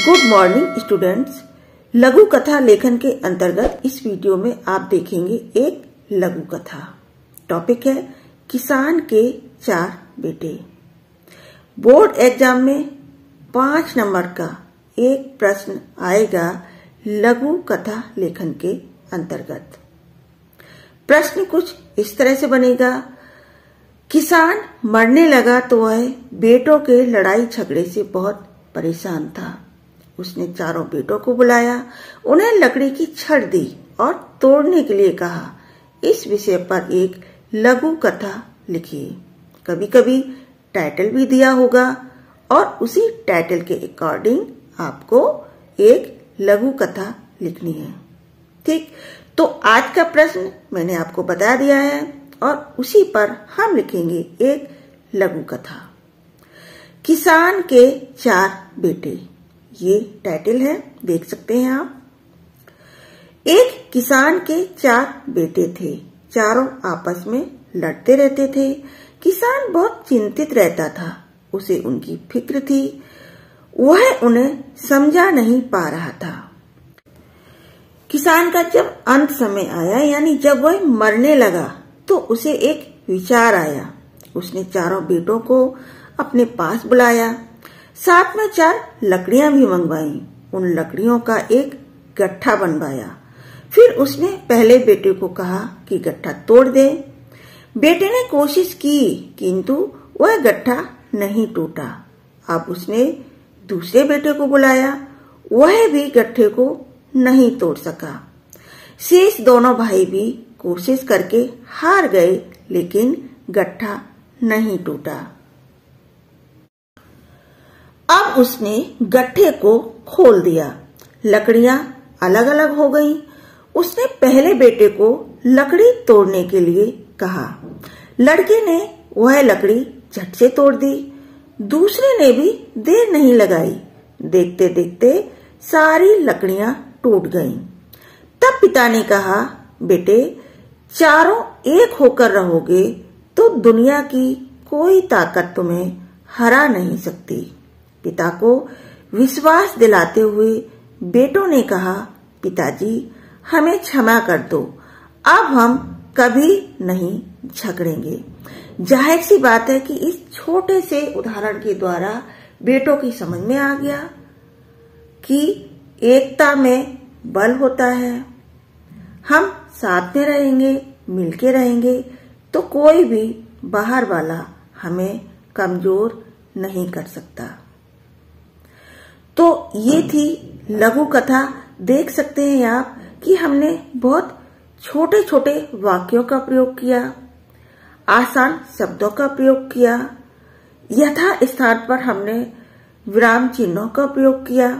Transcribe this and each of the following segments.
Good morning students. लघु कथा लेखन के अंतर्गत इस वीडियो में आप देखेंगे एक लघु कथा। टॉपिक है किसान के 4 बेटे। बोर्ड एग्जाम में 5 नंबर का एक प्रश्न आएगा लघु कथा लेखन के अंतर्गत। प्रश्न कुछ इस तरह से बनेगा। किसान मरने लगा तो वह बेटों के लड़ाई झगड़े से बहुत परेशान था। उसने चारों बेटों को बुलाया, उन्हें लकड़ी की छड़ दी और तोड़ने के लिए कहा। इस विषय पर एक लघु कथा लिखिए। कभी कभी टाइटल भी दिया होगा और उसी टाइटल के अकॉर्डिंग आपको एक लघु कथा लिखनी है। ठीक, तो आज का प्रश्न मैंने आपको बता दिया है और उसी पर हम लिखेंगे एक लघु कथा। किसान के 4 बेटे, ये टाइटल है, देख सकते हैं आप। एक किसान के 4 बेटे थे। चारों आपस में लड़ते रहते थे। किसान बहुत चिंतित रहता था। उसे उनकी फिक्र थी। वह उन्हें समझा नहीं पा रहा था। किसान का जब अंत समय आया, यानी जब वह मरने लगा, तो उसे एक विचार आया। उसने चारों बेटों को अपने पास बुलाया, साथ में 4 लकड़ियां भी मंगवाई। उन लकड़ियों का एक गट्ठा बनवाया। फिर उसने पहले बेटे को कहा कि गट्ठा तोड़ दे। बेटे ने कोशिश की, किंतु वह गट्ठा नहीं टूटा। अब उसने दूसरे बेटे को बुलाया, वह भी गट्ठे को नहीं तोड़ सका। शेष दोनों भाई भी कोशिश करके हार गए, लेकिन गट्ठा नहीं टूटा। अब उसने गट्ठे को खोल दिया। लकड़ियां अलग अलग हो गईं। उसने पहले बेटे को लकड़ी तोड़ने के लिए कहा। लड़के ने वह लकड़ी झट से तोड़ दी। दूसरे ने भी देर नहीं लगाई। देखते देखते सारी लकड़ियां टूट गईं। तब पिता ने कहा, बेटे, चारों एक होकर रहोगे तो दुनिया की कोई ताकत तुम्हें हरा नहीं सकती। पिता को विश्वास दिलाते हुए बेटों ने कहा, पिताजी, हमें क्षमा कर दो। अब हम कभी नहीं झगड़ेंगे। जाहिर सी बात है कि इस छोटे से उदाहरण के द्वारा बेटों की समझ में आ गया कि एकता में बल होता है। हम साथ में रहेंगे, मिलके रहेंगे तो कोई भी बाहर वाला हमें कमजोर नहीं कर सकता। तो ये थी लघु कथा। देख सकते हैं आप कि हमने बहुत छोटे छोटे वाक्यों का प्रयोग किया, आसान शब्दों का प्रयोग किया, यथा स्थान पर हमने विराम चिन्हों का प्रयोग किया।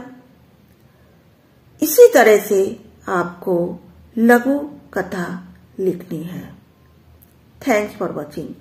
इसी तरह से आपको लघु कथा लिखनी है। Thanks for watching.